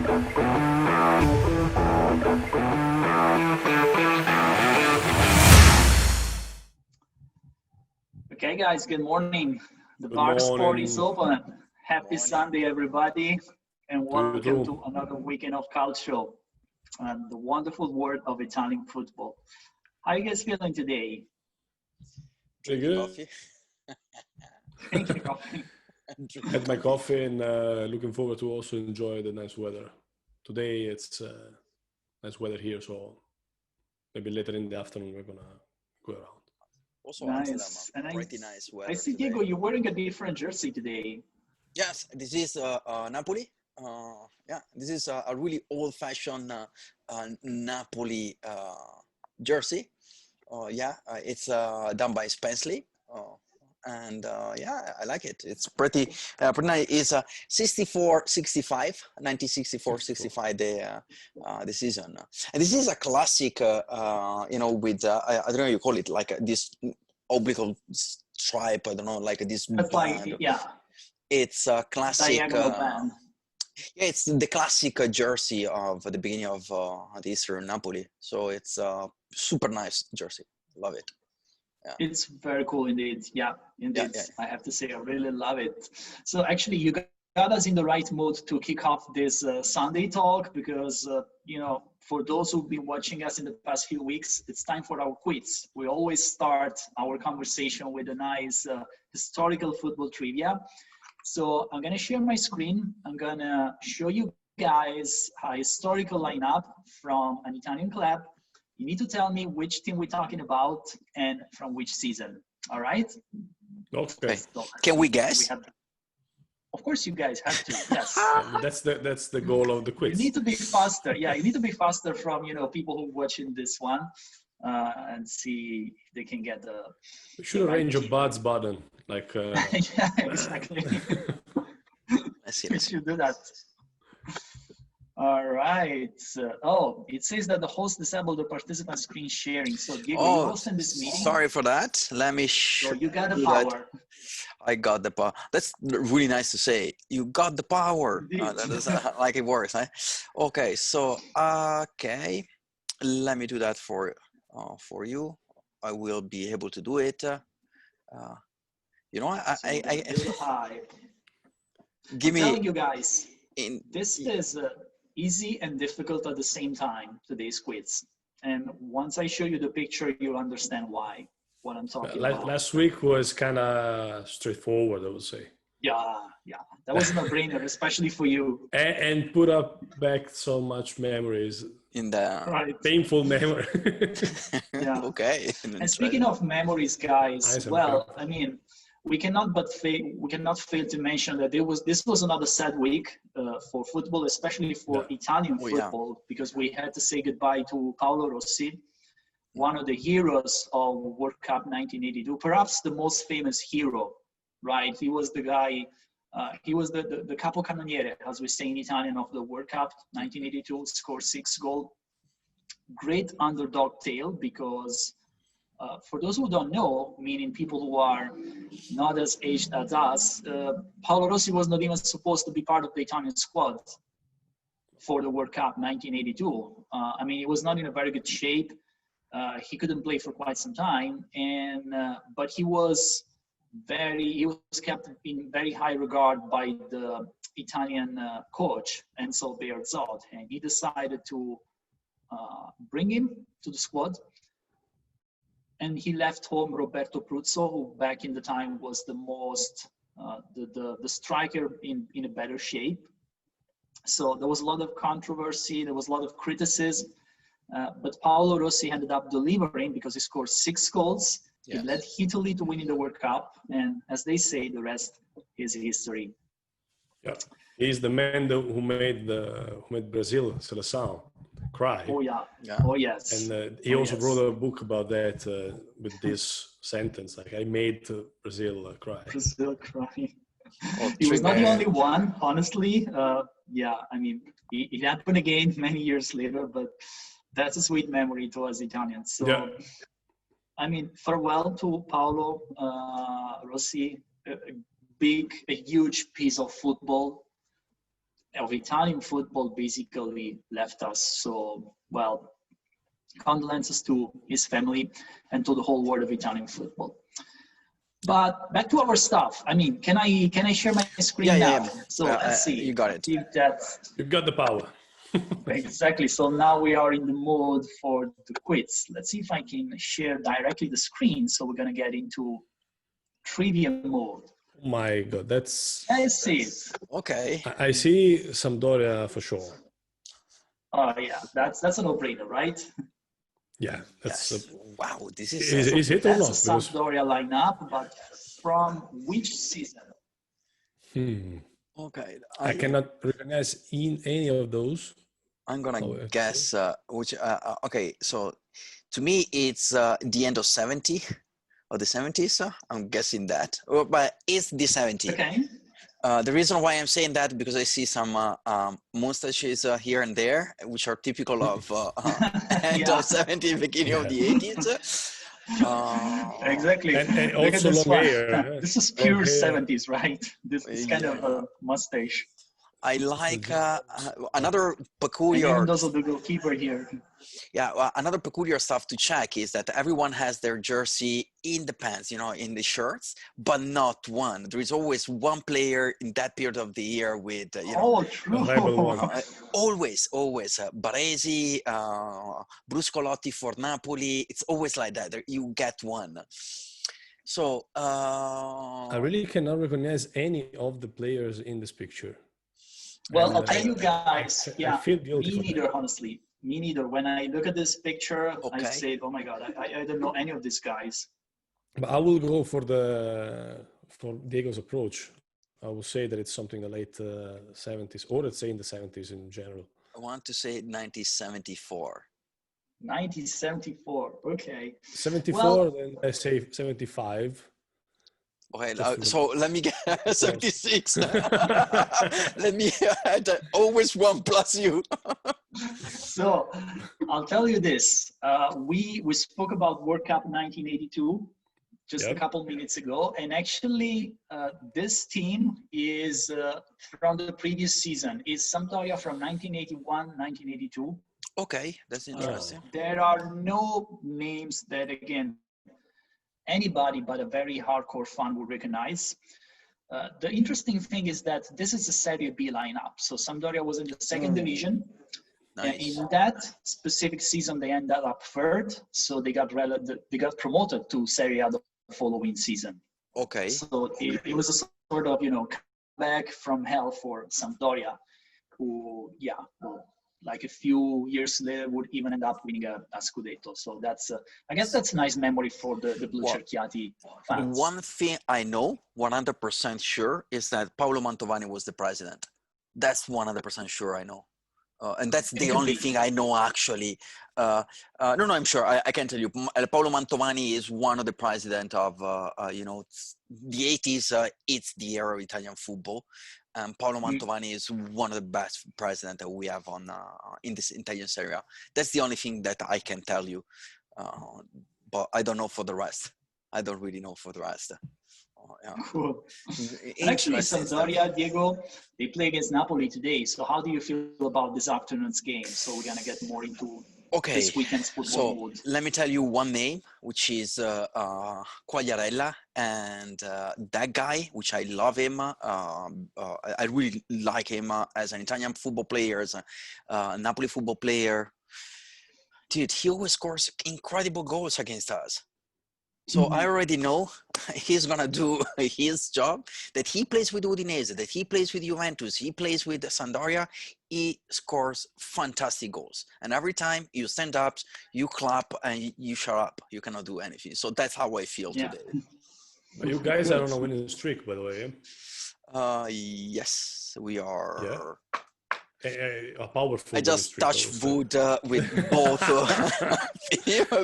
Okay, guys, good morning. The Good bar sport is morning open. Happy Sunday, everybody, and to you welcome to too. another weekend of Calcio and the wonderful world of Italian football. How are you guys feeling today? Pretty Drinking good. coffee. Thank you, Coffee. Drinking Had my coffee. coffee and looking forward to also enjoy the nice weather. Today it's nice weather here, so maybe later in the afternoon we're gonna go around. Also Amsterdam, Nice. And pretty nice I weather see, today. Diego, you're wearing a different jersey today. Yes, this is Napoli. Yeah, this is a really old-fashioned Napoli jersey. It's done by Spensley. And yeah, I like it. It's pretty nice. It's 64-65, 1964-65 the season. And this is a classic, with I don't know, you call it like this oblique stripe. I don't know, like this That's like, band. yeah, It's a classic. diagonal band. Yeah, it's the classic jersey of the beginning of the history of Napoli. So it's a super nice jersey. Love it. Yeah. It's very cool indeed. Yeah, indeed. Yeah. I have to say, I really love it. So actually, you got us in the right mood to kick off this Sunday talk because, for those who've been watching us in the past few weeks, it's time for our quiz. We always start our conversation with a nice historical football trivia. So I'm going to share my screen. I'm going to show you guys a historical lineup from an Italian club. You need to tell me which team we're talking about and from which season. All right? Okay. So Can we guess? Of course, you guys have to. Yes. That's the goal of the You quiz. need to be faster. Yeah, you need to be faster from people who are watching this one and see if they can get the. We should arrange a buds button, like. Yeah, exactly. Let's see. We should do that. All right. It says that the host disabled the participant screen sharing. So Diego, you hosting this meeting. Sorry for that. Let me So you got the do power. that. I got the power. That's really nice to say. You got the power. That is like it works. Right? Okay. So okay, let me do that for you. I will be able to do it. Give I'm telling me you guys, this is easy and difficult at the same time, today's quiz. And once I show you the picture, you'll understand what I'm talking about. Last week was kind of straightforward, I would say. Yeah. That was a no-brainer, especially for you. And put up back so much memories. in the Right. Painful memory. Yeah. Okay. And speaking of memories, guys, we cannot fail to mention that this was another sad week for football, especially for Italian football, because we had to say goodbye to Paolo Rossi, one of the heroes of World Cup 1982, perhaps the most famous hero, right? He was the guy, he was the capocannoniere, as we say in Italian, of the World Cup 1982, scored 6 goals. Great underdog tale because for those who don't know, meaning people who are not as aged as us, Paolo Rossi was not even supposed to be part of the Italian squad for the World Cup 1982. He was not in a very good shape. He couldn't play for quite some time, but he was kept in very high regard by the Italian coach, Enzo Bearzot, and he decided to bring him to the squad. And he left home Roberto Pruzzo, who back in the time was the most, the striker in a better shape. So there was a lot of controversy, there was a lot of criticism, but Paolo Rossi ended up delivering because he scored 6 goals. Yes. He led Italy to winning the World Cup, and as they say, the rest is history. Yeah, he's the man who made Brazil, Seleção, cry. Oh yeah. Oh yes. And he also wrote a book about that with this sentence, like, I made Brazil cry. Brazil cry. He was not the only one, honestly. It happened again many years later, but that's a sweet memory to us Italians. So, yeah. Farewell to Paolo Rossi, a huge piece of football. of Italian football basically left us. So, well, condolences to his family and to the whole world of Italian football. But back to our stuff. I mean, can I share my screen now? Yeah. So let's see. You got it. You've got the power. Exactly. So now we are in the mode for the quiz. Let's see if I can share directly the screen. So we're gonna get into trivia mode. Oh my God, that's... I see it. Okay. I see Sampdoria for sure. Oh yeah, that's a no-brainer, right? Yeah, that's... Yes. Wow, this is... Is it or not? That's a Sampdoria lineup, but from which season? Okay. I cannot recognize in any of those. I'm gonna guess which. Okay, so to me it's the end of the 70s. I'm guessing that, but it's the 70s. Okay. The reason why I'm saying that because I see some mustaches here and there, which are typical of end of 70s, beginning of the 80s. Exactly. And Look also at this long one. hair. This is pure 70s, right? This is kind of a mustache. I like another peculiar. And even those of the goalkeeper here. Yeah, another peculiar stuff to check is that everyone has their jersey in the pants, in the shirts, but not one. There is always one player in that period of the year with, Oh, true. always. Baresi, Bruscolotti for Napoli. It's always like that. You get one. So I really cannot recognize any of the players in this picture. Well, I'll tell you guys, I feel guilty me neither, honestly. Me neither. When I look at this picture, Okay. I say, oh my God, I don't know any of these guys. But I will go for Diego's approach. I will say that it's something in the late 70s, or let's say in the 70s in general. I want to say 1974. 1974, okay. 74, well, then I say 75. Okay, so let me get 76. Let me add always one plus you. So I'll tell you this. We spoke about World Cup 1982 just a couple minutes ago. And actually, this team is from the previous season. Is Sampdoria from 1981, 1982. Okay, that's interesting. There are no names that, again, anybody but a very hardcore fan will recognize. The interesting thing is that this is a Serie B lineup. So Sampdoria was in the second division. Nice. In that specific season, they ended up third. So they got promoted to Serie A the following season. Okay. So it was a sort of, comeback from hell for Sampdoria, who, like a few years later would even end up winning a Scudetto. So that's, I guess that's a nice memory for the Blue Cerchiati fans. One thing I know 100% sure is that Paolo Mantovani was the president. That's 100% sure I know. And that's the only thing I know actually. No, I'm sure. I can tell you. Paolo Mantovani is one of the president of, the 80s. It's the era of Italian football. Paolo Mantovani is one of the best presidents that we have in this Italian Serie. That's the only thing that I can tell you. But I don't know for the rest. I don't really know for the rest. Cool. Actually, Sampdoria, Diego, they play against Napoli today. So how do you feel about this afternoon's game? So we're going to get more into this weekend's football mood. Let me tell you one name, which is Quagliarella. And that guy, which I love him, I really like him as an Italian football player, as a Napoli football player. Dude, he always scores incredible goals against us. So I already know he's going to do his job, that he plays with Udinese, that he plays with Juventus, he plays with Sampdoria. He scores fantastic goals. And every time you stand up, you clap, and you shut up. You cannot do anything. So that's how I feel today. But you guys are on a winning streak, by the way. Yes, we are. Yeah. A powerful. I just touched wood with both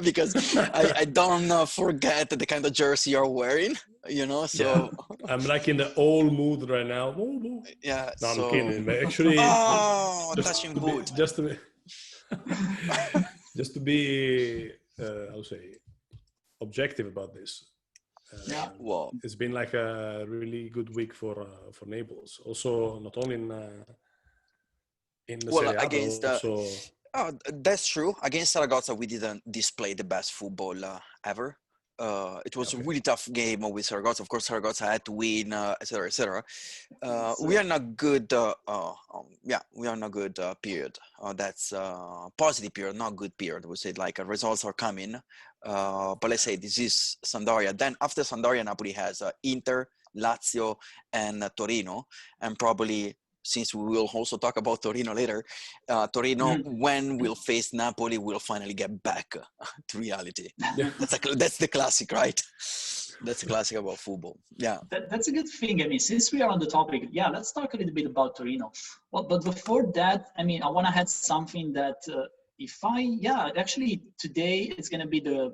because I don't forget the kind of jersey you're wearing, So yeah. I'm like in the old mood right now. Yeah. No, I'm kidding. But actually, touching wood. Just to be, I'll say, objective about this. Well, it's been like a really good week for Naples. Also, not only in the Well, Serie A, against but also that's true. Against Zaragoza, we didn't display the best football ever. It was a okay. really tough game with Zaragoza. Of course, Zaragoza had to win, etc., etc. So, We are in a good, we are in a good period. That's positive period, not good period. We say like results are coming. But let's say this is Sampdoria. Then after Sampdoria, Napoli has Inter, Lazio, and Torino, and probably, since we will also talk about Torino later, Torino, when we'll face Napoli, will finally get back to reality. Yeah. That's the classic, right? That's the classic about football. Yeah. That's a good thing. I mean, since we are on the topic, yeah, let's talk a little bit about Torino. Well, but before that, I mean, I want to add something that actually today it's going to be the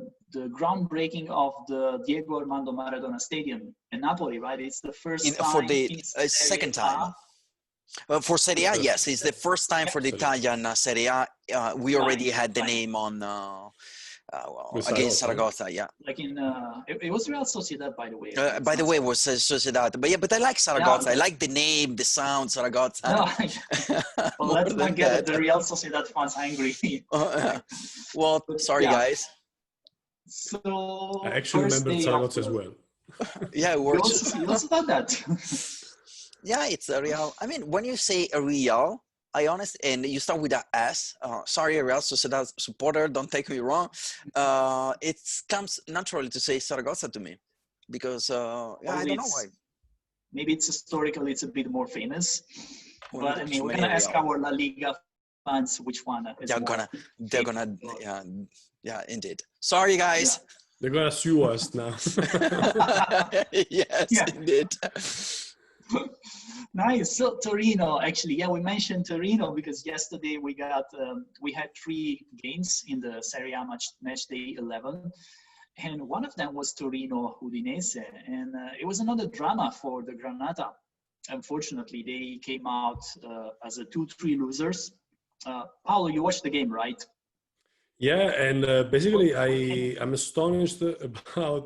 groundbreaking of the Diego Armando Maradona Stadium in Napoli, right? It's the first time For the in second Serie time. A. For Serie A, yes, it's the first time for the Serie A. Italian Serie A. We already had the Right. name on With against Zaragoza, Zaragoza, yeah. Like in, it was Real Sociedad, by the way. By the way, it was Sociedad, but I like Zaragoza. I Yeah. like the name, the sound, Zaragoza. No, well, More let's than not get that. the Real Sociedad fans angry. Well, sorry, Yeah. guys. So I actually first remember day Zaragoza of as well. Yeah, it you works. also done that. Yeah, it's a Real. I mean, when you say a Real, and you start with a S. Sorry, Real Sociedad supporter. Don't take me wrong. It comes naturally to say Zaragoza to me, because I don't know why. Maybe it's historically it's a bit more famous, Well, but I mean we're gonna ask our La Liga fans which one is they're gonna, yeah, indeed. Sorry, guys. They're gonna sue us now. Yes, Yeah. indeed. Nice. So Torino, actually, yeah, we mentioned Torino because yesterday we had 3 games in the Serie A match day 11, and one of them was Torino Udinese, and it was another drama for the Granata. Unfortunately, they came out as a 2-3 losers. Paolo, you watched the game, right? Yeah, and basically I'm astonished about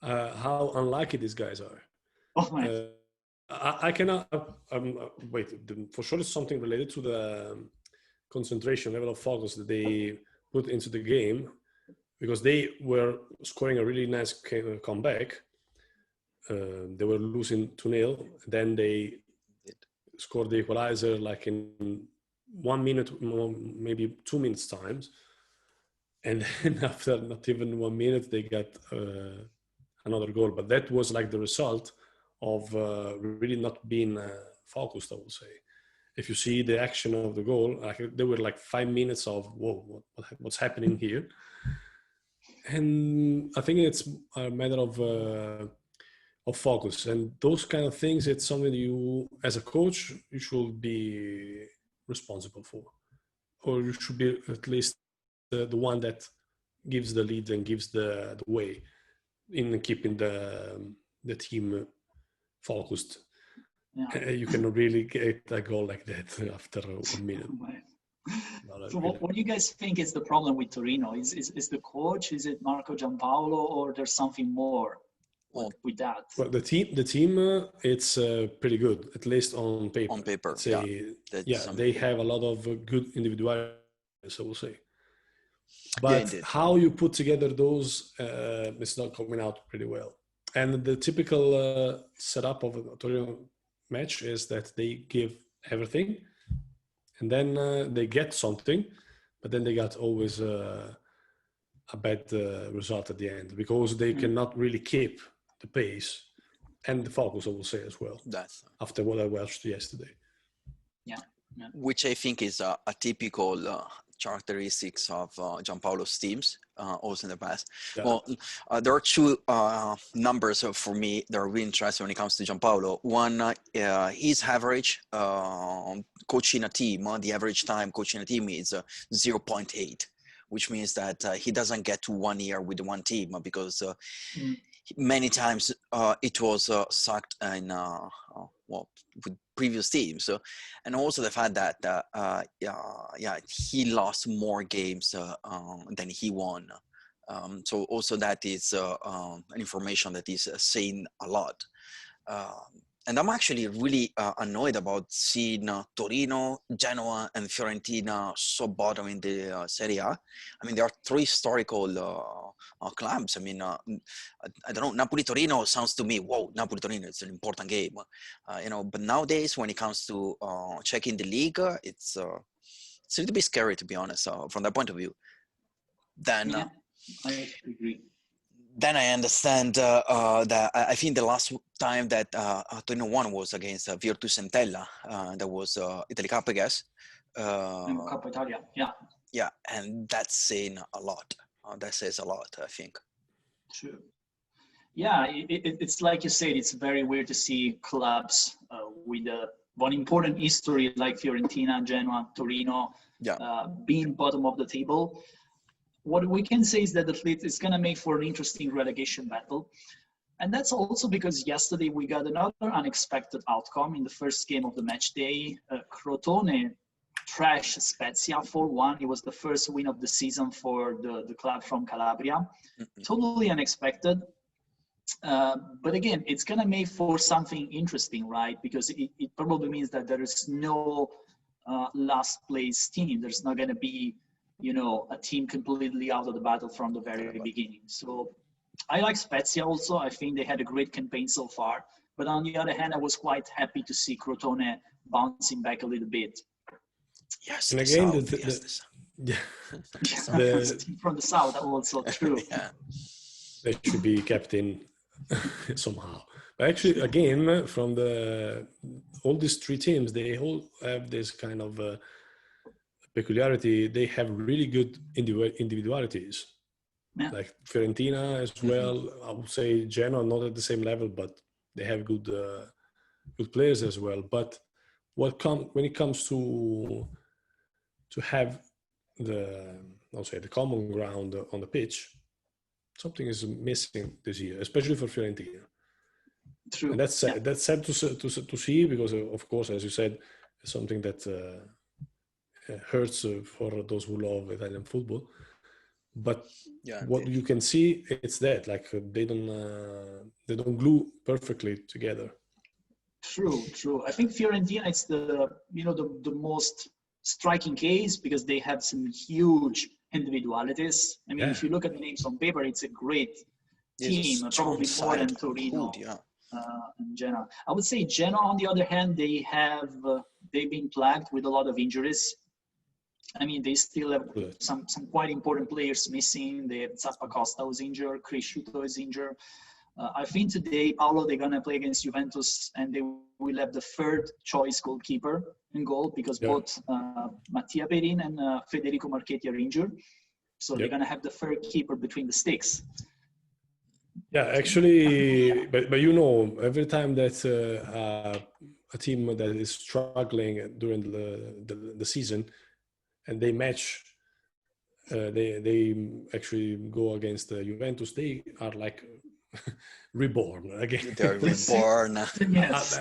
how unlucky these guys are. Oh my. I cannot wait. For sure, it's something related to the concentration level of focus that they put into the game, because they were scoring a really nice comeback. They were losing 2-0, then they scored the equalizer like in 1 minute, maybe 2 minutes times, and then after not even 1 minute, they got another goal. But that was like the result of really not being focused, I would say. If you see the action of the goal, like there were like 5 minutes of whoa, what's happening here? And I think it's a matter of focus, and those kind of things. It's something you, as a coach, you should be responsible for, or you should be at least the one that gives the lead and gives the way in keeping the team focused. Yeah. You cannot really get a goal like that after 1 minute. So what do you guys think is the problem with Torino? Is the coach? Is it Marco Giampaolo, or there's something more with that? Well, the team, it's pretty good, at least on paper. On paper, they have a lot of good individualities, I will say. But how you put together those, it's not coming out pretty well. And the typical setup of a Torino match is that they give everything, and then they get something, but then they got always a bad result at the end, because they cannot really keep the pace and the focus, I will say, as well. That's after what I watched yesterday. Yeah. Which I think is a typical characteristics of Giampaolo's teams, also in the past. Yeah. Well, there are 2 numbers for me that are really interesting when it comes to Giampaolo. One, his average coaching a team, the average time coaching a team is 0.8, which means that he doesn't get to 1 year with one team, because many times it was sucked in with previous teams, and also the fact that he lost more games than he won. So also that is an information that is saying a lot. And I'm actually really annoyed about seeing Torino, Genoa, and Fiorentina so bottom in the Serie A. I mean, there are three historical clubs. I mean, I don't know, Napoli-Torino sounds to me, whoa, Napoli-Torino, it's an important game. But nowadays, when it comes to checking the league, it's a little bit scary, to be honest, from that point of view. Then, yeah, I agree. Then I understand that I think the last time that Torino won was against Virtus Entella. That was Italy Cup, I guess. Coppa Italia, yeah. Yeah, and that's saying a lot. That says a lot, I think. True. Yeah, it's like you said, it's very weird to see clubs with one important history like Fiorentina, Genoa, Torino, being bottom of the table. What we can say is that at least it's going to make for an interesting relegation battle. And that's also because yesterday we got another unexpected outcome in the first game of the match day. Crotone trashed Spezia 4-1. It was the first win of the season for the club from Calabria. Totally unexpected. But again, it's going to make for something interesting, right? Because it probably means that there is no last place team. There's not going to be a team completely out of the battle from the very beginning. So I like Spezia also. I think they had a great campaign so far. But on the other hand, I was quite happy to see Crotone bouncing back a little bit. Yes, and again, from the south, also true. Yeah. They should be kept in somehow. But actually, again, from all these three teams, they all have this kind of peculiarity. They have really good individualities, like Fiorentina as well. I would say Genoa not at the same level, but they have good players as well. But when it comes to have the common ground on the pitch, something is missing this year, especially for Fiorentina. True. And that's sad to see, because of course, as you said, it's something that hurts for those who love Italian football. But what you can see, it's that they don't glue perfectly together. True. I think Fiorentina is the most striking case because they have some huge individualities. I mean, if you look at the names on paper, it's a great team, probably more than Torino and Genoa. I would say Genoa, on the other hand, they've been plagued with a lot of injuries. I mean, they still have some quite important players missing. Zappacosta was injured, Cresciuto is injured. I think today, Paolo, they're going to play against Juventus, and they will have the third choice goalkeeper in goal because both Mattia Perin and Federico Marchetti are injured. So they're going to have the third keeper between the sticks. Yeah, actually, but every time that a team that is struggling during the season and they match, they actually go against Juventus, they are like reborn again. They're reborn. Yes.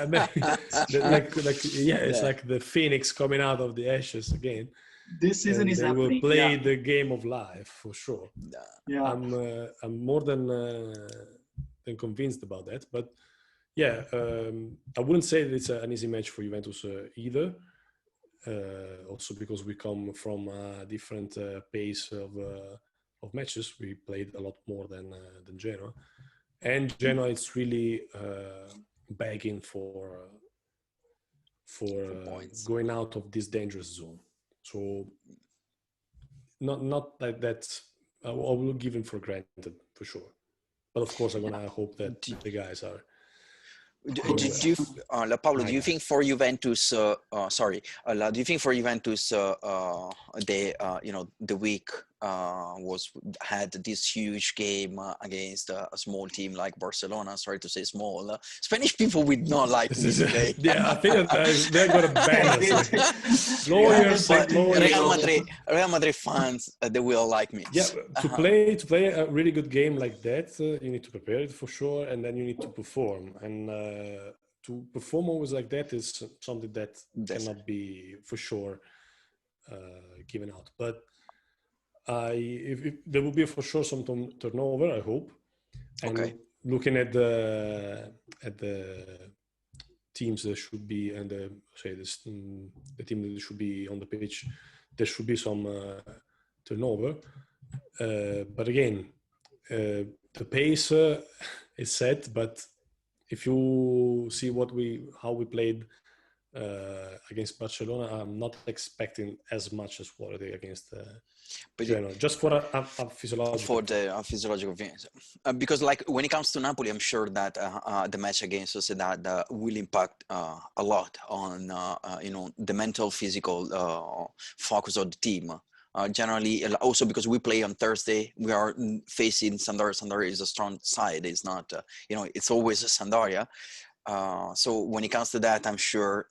It's like the phoenix coming out of the ashes again. This season is happening. They will play the game of life for sure. Yeah. I'm more than convinced about that. But I wouldn't say that it's an easy match for Juventus either. Also because we come from a different pace of matches. We played a lot more than Genoa, and Genoa is really begging for going out of this dangerous zone. So not like that. I will give him for granted for sure. But of course, I'm gonna hope that the guys are. Paolo, do you think for Juventus? Do you think for Juventus, the week had this huge game against a small team like Barcelona? Sorry to say small. Spanish people would not like this today. I think they're gonna ban us. Real Madrid fans, they will like me. Yeah, to play a really good game like that, you need to prepare it for sure, and then you need to perform. And to perform always like that is something that cannot be for sure given out. But if there will be for sure some turnover, I hope. And looking at the teams that should be, and the team that should be on the pitch, there should be some turnover. But again, the pace is set. But if you see how we played against Barcelona, I'm not expecting as much as what they against Genoa, just for a physiological. For the physiological things, because like when it comes to Napoli, I'm sure that the match against Sociedad will impact a lot on the mental, physical focus of the team. Generally, also because we play on Thursday, we are facing Sampdoria. Sampdoria is a strong side. It's not, it's always a Sampdoria. So when it comes to that, I'm sure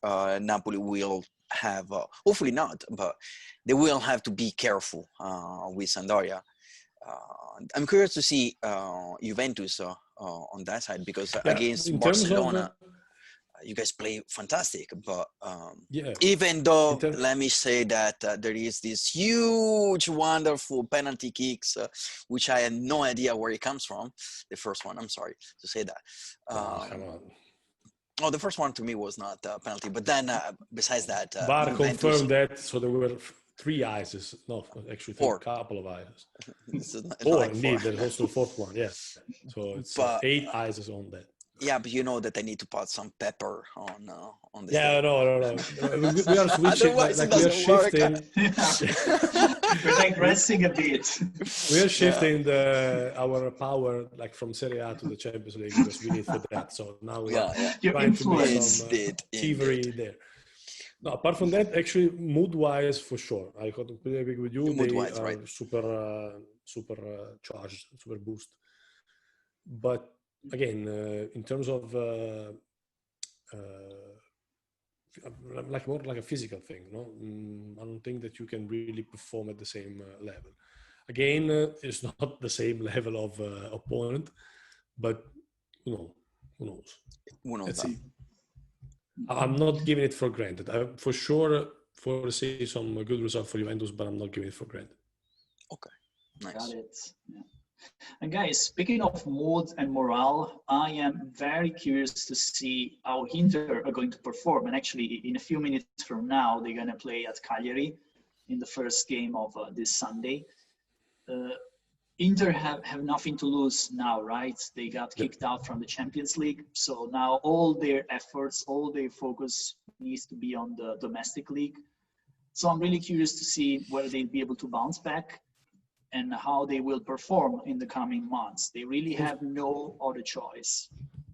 Napoli will have, hopefully not, but they will have to be careful with Sampdoria. I'm curious to see Juventus on that side, because against Barcelona, you guys play fantastic. But even though, let me say that there is this huge, wonderful penalty kicks, which I had no idea where it comes from. The first one, I'm sorry to say that. Come on. Oh, the first one to me was not a penalty, but then besides that, VAR confirmed that, so there were 3 ices. No, actually, 4. A couple of ices. Indeed, there's also the 4th one. Yeah, so it's 8 ices on that. Yeah, but you know that I need to put some pepper on this. Yeah, no. We are switching. We are shifting. We're digressing a bit. We are shifting our power from Serie A to the Champions League, because we need for that. So now we are trying to make some thievery there. No, apart from that, actually, mood-wise, for sure, I completely agree with you. Mood-wise, right? Super charged, super boost. But again, in terms of more like a physical thing, no? I don't think that you can really perform at the same level. Again, it's not the same level of opponent, but who knows? Let's see. I'm not giving it for granted. For sure, see some good result for Juventus, but I'm not giving it for granted. Okay, nice. Got it. Yeah. And guys, speaking of mood and morale, I am very curious to see how Inter are going to perform. And actually, in a few minutes from now, they're going to play at Cagliari in the first game of this Sunday. Inter have nothing to lose now, right? They got kicked out from the Champions League. So now all their efforts, all their focus needs to be on the domestic league. So I'm really curious to see whether they'll be able to bounce back and how they will perform in the coming months. They really have no other choice.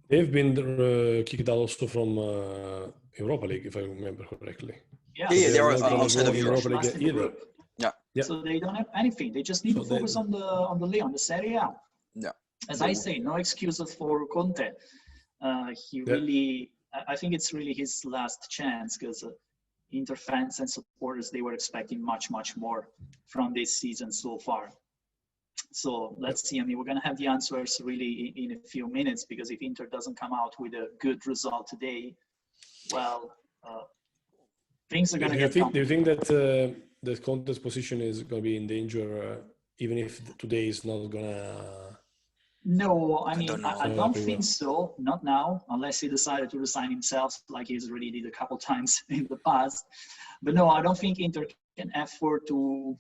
They've been kicked out also from Europa League, if I remember correctly. Yeah, they are outside of Europa League either. Yeah. So they don't have anything. They just need to focus on the league, on the Serie A. Yeah. As I say, no excuses for Conte. I think it's really his last chance, because Inter fans and supporters, they were expecting much, much more from this season so far. So let's see. I mean, we're going to have the answers really in a few minutes, because if Inter doesn't come out with a good result today, well, things are going to get Do you think that the Conte's position is going to be in danger, even if today is not going to... No, I mean, I don't think so. Not now, unless he decided to resign himself, like he's already did a couple times in the past. But no, I don't think Inter can afford to,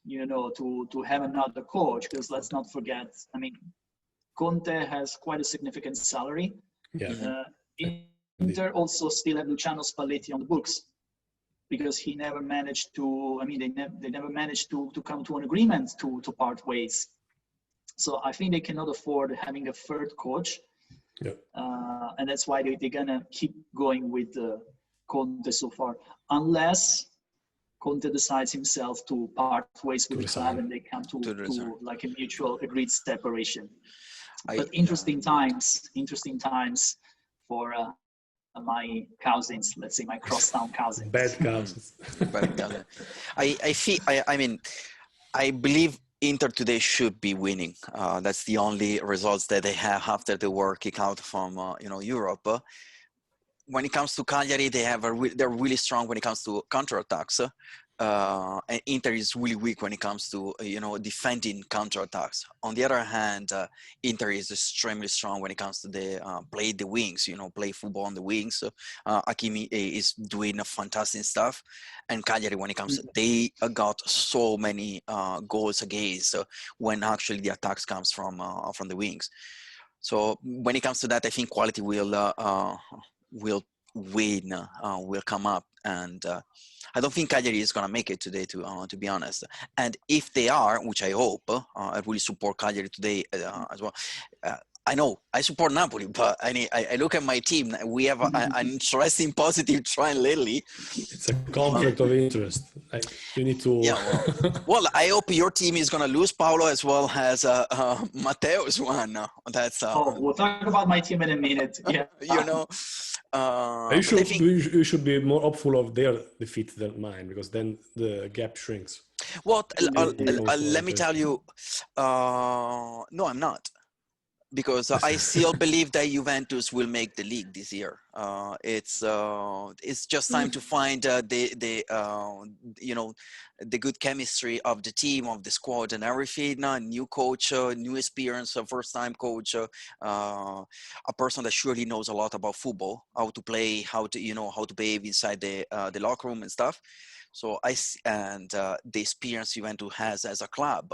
to have another coach, because let's not forget, I mean, Conte has quite a significant salary. Yeah. Inter also still have Luciano Spalletti on the books, because he never managed to, they never managed to come to an agreement to part ways. So I think they cannot afford having a third coach. Yeah. And that's why they're going to keep going with Conte so far. Unless Conte decides himself to part ways with the club and they come to like a mutual agreed separation. But interesting times for my cousins, let's say my crosstown cousins. Bad cousins. I believe Inter today should be winning. That's the only results that they have after they were kicked out from Europe. When it comes to Cagliari, they're really strong when it comes to counterattacks. and Inter is really weak when it comes to defending counterattacks. On the other hand, Inter is extremely strong when it comes to the play the wings, play football on the wings. So, Hakimi is doing a fantastic stuff, and Cagliari, when it comes, they got so many goals against when actually the attacks comes from the wings. So when it comes to that, I think quality will win, will come up, and I don't think Cagliari is going to make it today, to be honest. And if they are, which I hope, I really support Cagliari today as well. I know I support Napoli, but I look at my team. We have an interesting positive trend lately. It's a conflict of interest. Like, you need to. Yeah. Well, I hope your team is gonna lose, Paolo, as well as Matteo's one. That's. We'll talk about my team in a minute. Yeah. You should be more hopeful of their defeat than mine, because then the gap shrinks. Well, let me tell you. No, I'm not. Because I still believe that Juventus will make the league this year. It's just time to find the good chemistry of the team, of the squad, and everything. New coach, new experience, first time coach, a person that surely knows a lot about football, how to play, how to behave inside the locker room and stuff. So the experience Juventus has as a club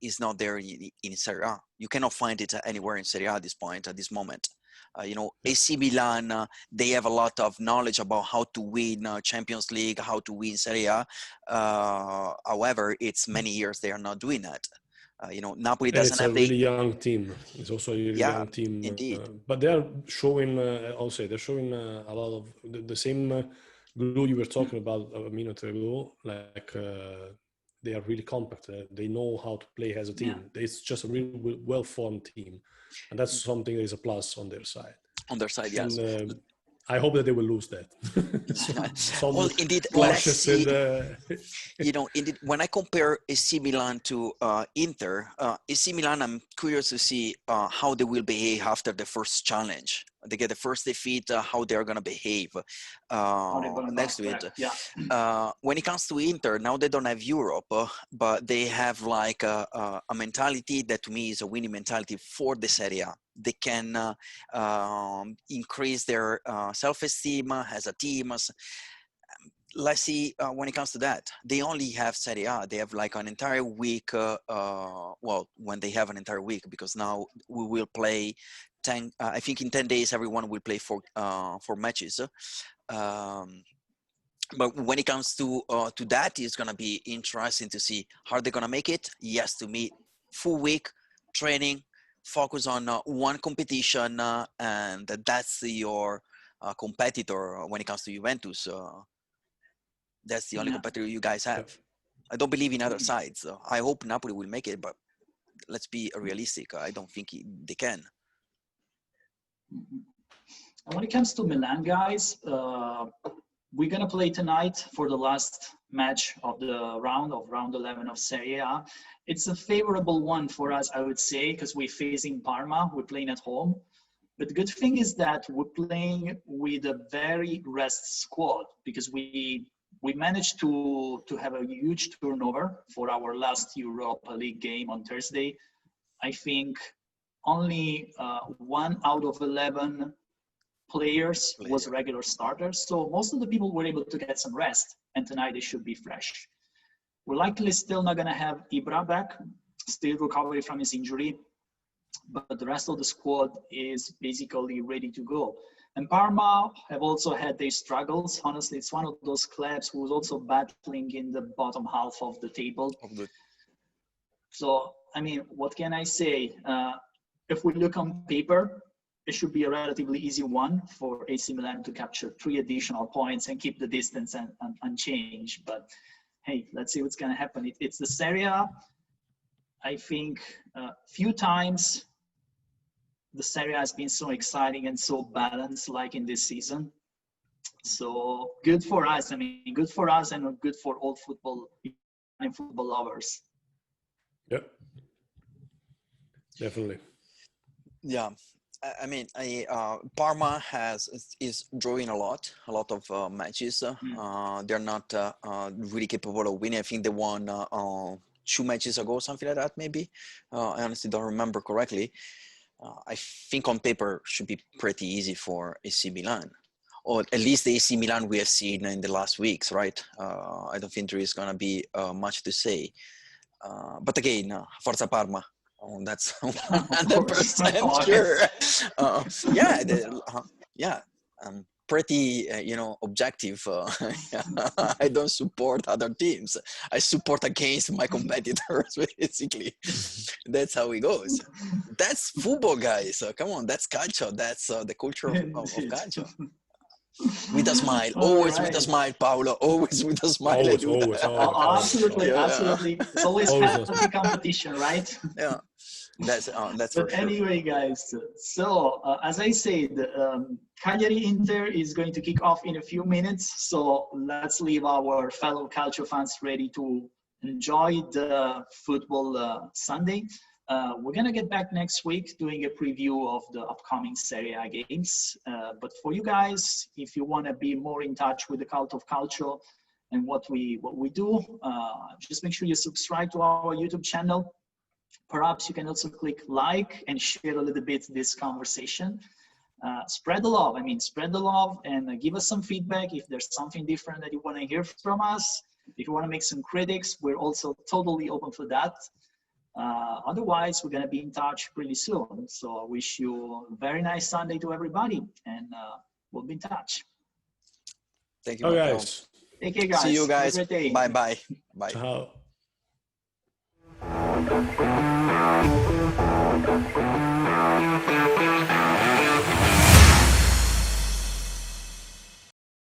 is not there in Serie A. You cannot find it anywhere in Serie A at this moment. AC Milan, they have a lot of knowledge about how to win Champions League, how to win Serie A. However, it's many years they are not doing that. Napoli doesn't have. It's a really young team. It's also a really young team. Indeed. But they are showing. I'll say they're showing a lot of the same. Glue you were talking about a minute ago, like they are really compact. They know how to play as a team. Yeah. It's just a really well-formed team, and that's something that is a plus on their side. On their side, yes. And, I hope that they will lose that. Well, indeed, let's see. Indeed, when I compare AC Milan to Inter, AC Milan, I'm curious to see how they will behave after the first challenge. They get the first defeat, how they're going to behave next to it. Yeah. When it comes to Inter, now they don't have Europe, but they have like a mentality that to me is a winning mentality for the Serie A. They can increase their self-esteem as a team. Let's see when it comes to that. They only have Serie A. They have like an entire week. When they have an entire week, because now we will play 10. I think in 10 days, everyone will play for matches. But when it comes to that, it's gonna be interesting to see how they're gonna make it. Yes, to me, full week training. Focus on one competition, and that's your competitor when it comes to Juventus. That's the only competitor you guys have. I don't believe in other sides. I hope Napoli will make it, but let's be realistic. I don't think they can. And when it comes to Milan, guys, we're going to play tonight for the last match of the round 11 of Serie A. It's a favorable one for us, I would say, because we're facing Parma. We're playing at home. But the good thing is that we're playing with a very rest squad, because we managed to have a huge turnover for our last Europa League game on Thursday. I think only 1 out of 11 players was regular starters. So most of the people were able to get some rest, and tonight they should be fresh. We're likely still not going to have Ibra back, still recovering from his injury, but the rest of the squad is basically ready to go. And Parma have also had their struggles. Honestly, it's one of those clubs who's also battling in the bottom half of the table. So, I mean, what can I say? If we look on paper, it should be a relatively easy one for AC Milan to capture 3 additional points and keep the distance unchanged. But hey, let's see what's going to happen. It's the Serie A. I think few times the Serie A has been so exciting and so balanced like in this season. So good for us. I mean, good for us and good for all football and football lovers. Yep. Definitely. Yeah. I mean, Parma is drawing a lot of matches. They're not really capable of winning. I think they won 2 matches ago, something like that, maybe. I honestly don't remember correctly. I think on paper should be pretty easy for AC Milan, or at least the AC Milan we have seen in the last weeks, right? I don't think there is gonna be much to say. But again, Forza Parma. Oh, that's 100% sure. Yeah, pretty, objective. I don't support other teams. I support against my competitors, basically. That's how it goes. That's football, guys. Come on, that's Calcio. That's the culture of Calcio. With a smile, always right. With a smile, Paolo. Always with a smile. Always. Absolutely. It's always healthy competition, right? Yeah, that's but for anyway, sure. Guys. So as I said, Cagliari Inter is going to kick off in a few minutes. So let's leave our fellow Calcio fans ready to enjoy the football Sunday. We're going to get back next week doing a preview of the upcoming Serie A games. But for you guys, if you want to be more in touch with the cult of Calcio and what we do, just make sure you subscribe to our YouTube channel. Perhaps you can also click like and share a little bit this conversation. Spread the love. Spread the love and give us some feedback if there's something different that you want to hear from us. If you want to make some critics, we're also totally open for that. Otherwise, we're going to be in touch pretty soon. So I wish you a very nice Sunday to everybody, and we'll be in touch. Thank you, Matteo. Guys. Take care, guys. See you guys. Have a great day. Bye. Ciao.